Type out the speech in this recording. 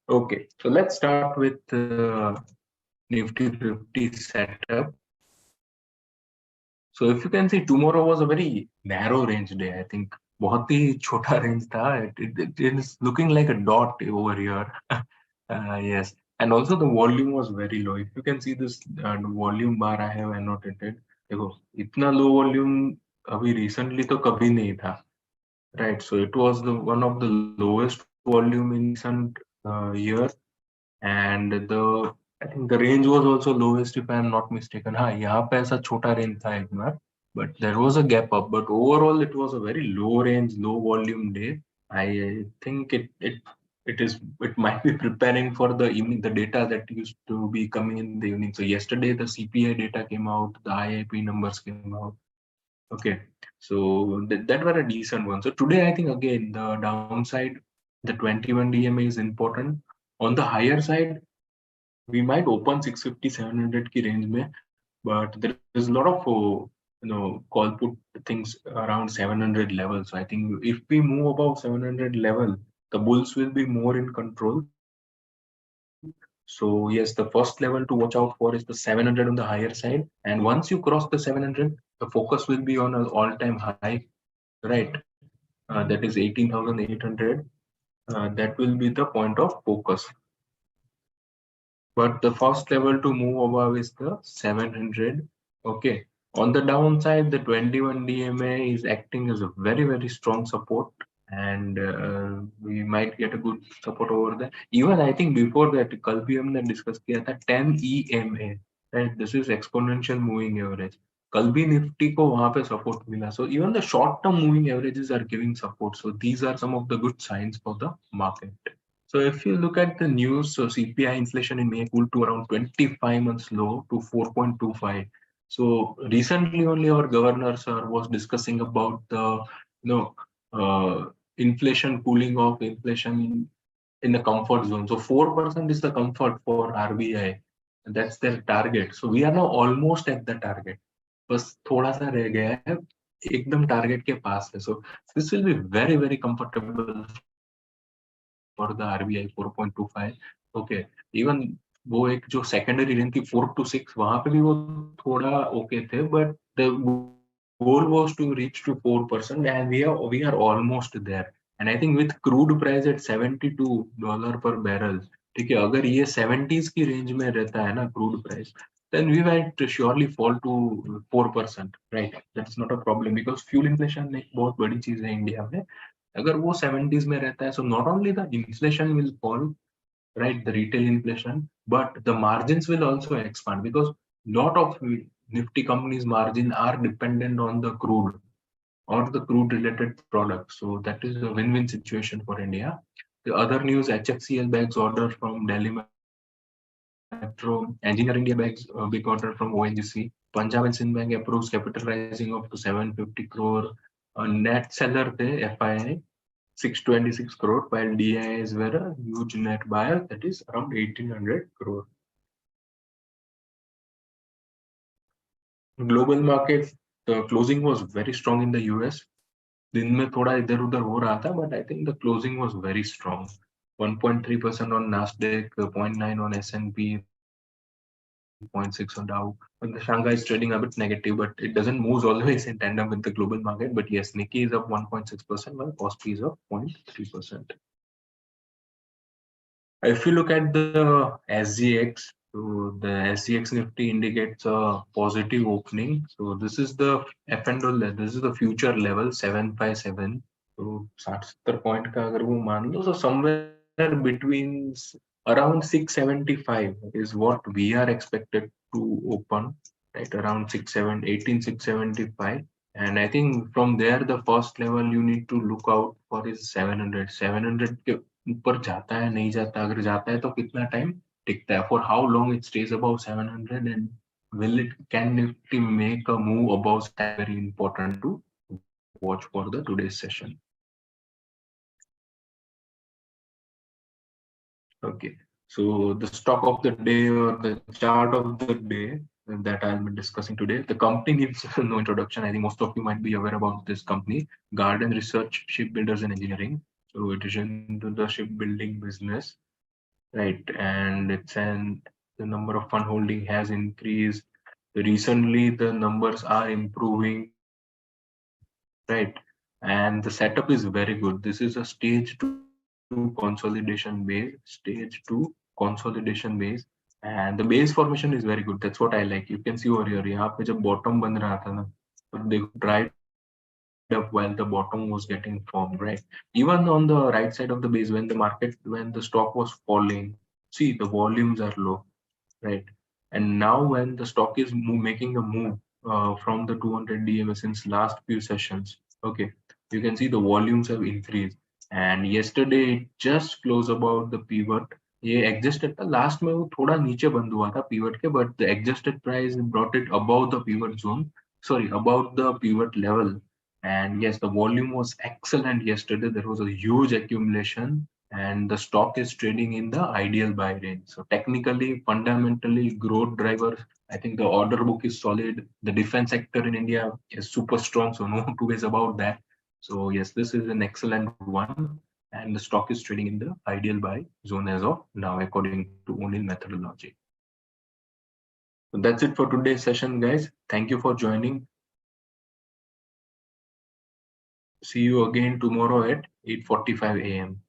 Okay, so let's start with Nifty 50 setup. So if you can see, tomorrow was a very narrow range day. I think बहुत ही छोटा range था. It is looking like a dot over here. Yes, and also the volume was very low. If you can see this volume bar I have annotated, देखो इतना low volume अभी recently तो कभी नहीं था. Right, so it was the one of the lowest volume in recent year, and I think the range was also lowest if I am not mistaken. हाँ यहाँ पे ऐसा छोटा range था एक बार, but there was a gap up. But overall, it was a very low range, low volume day. I think it might be preparing for the evening, the data that used to be coming in the evening. So yesterday the CPI data came out, the IIP numbers came out. Okay, so that were a decent one. So today I think again the downside, the 21 DMA is important. On the higher side, we might open 650 700 ki range mein, but there is a lot of call put things around 700 level. So I think if we move above 700 level, the bulls will be more in control. So yes, the first level to watch out for is the 700 on the higher side, and once you cross the 700, the focus will be on an all-time high, right? That is 18,800. That will be the point of focus. But the first level to move above is the 700. Okay. On the downside, the 21 DMA is acting as a very, very strong support, and we might get a good support over there. Even I think before that, कल भी हमने discuss किया था 10 EMA, right? This is exponential moving average. कल भी Nifty को वहां पे support मिला. So even the short-term moving averages are giving support. So these are some of the good signs for the market. So if you look at the news, so CPI inflation in May cooled to around 25 months low to 4.25. So recently only our governor sir was discussing about the inflation cooling off, inflation in the comfort zone. So 4% is the comfort for RBI. That's their target. So we are now almost at the target. बस थोड़ा सा रह गया है, एकदम target के पास है. So this will be very, very comfortable for the RBI 4.25. Okay, even वो एक जो secondary range थी 4 to 6, वहां पे भी वो थोड़ा okay थे, but the goal was to reach to 4%, and we are almost there. And I think with crude price at $72 per barrel, ठीक है, अगर ये 70s की range में रहता है ना crude price, then we might surely fall to 4%, right? That's not a problem because fuel inflation एक बहुत बड़ी चीज है इंडिया में. अगर वो 70s में रहता है, so not only the inflation will fall, right, the retail inflation, but the margins will also expand because lot of Nifty companies' margin are dependent on the crude or the crude related products. So that is a win-win situation for India. The other news, HFCL bags order from Delhi Metro, Engineer India bags big order from ONGC. Punjab and Sindhi Bank approves capital rising up to 750 crore. Net seller the FII 626 crore, while DIs were a huge net buyer, that is around 1800 crore. Global market, the closing was very strong in the US. दिन में थोड़ा इधर उधर हो रहा था, but I think the closing was very strong. 1.3% on Nasdaq, 0.9 on S&P, 0.6 on Dow. And the Shanghai is trading a bit negative, but it doesn't move always in tandem with the global market. But yes, Nikkei is up 1.6%, while Kospi is up 0.3%. If you look at the SGX, so the SGX Nifty indicates a positive opening. So this is the F&O level, this is the future level 757. So 60-70 point का अगर वो मान लो, so somewhere between around 675 is what we are expected to open, right? Around 675. And I think from there the first level you need to look out for is 700. 700 के ऊपर जाता है नहीं जाता, अगर जाता है तो कितना टाइम टिकता है, for how long it stays above 700, and can Nifty make a move above, very important to watch for the today's session. Okay, so the stock of the day or the chart of the day that I'll be discussing today. The company needs no introduction. I think most of you might be aware about this company, Garden Research Shipbuilders and Engineering. So it is into the shipbuilding business. right? And the number of fund holding has increased. Recently, the numbers are improving, right? And the setup is very good. This is a stage 2 consolidation base, and the base formation is very good. That's what I like. You can see over here, यहाँ पे जब bottom बन रहा था ना, तो देखो dried up while the bottom was getting formed, right? Even on the right side of the base, when the stock was falling, see the volumes are low, right? And now when the stock is making a move from the 200 DMA since last few sessions, okay, you can see the volumes have increased. And yesterday it just closed about the pivot. ये adjusted था last में, वो थोड़ा नीचे बंद हुआ था pivot के, but the adjusted price brought it above the pivot zone, sorry, above the pivot level. And yes, the volume was excellent yesterday. There was a huge accumulation, and the stock is trading in the ideal buy range. So technically, fundamentally, growth drivers, I think the order book is solid. The defense sector in India is super strong, so no two ways about that. So yes, this is an excellent one, and the stock is trading in the ideal buy zone as of now, according to O'Neill methodology. So that's it for today's session, guys. Thank you for joining. See you again tomorrow at 8:45 a.m.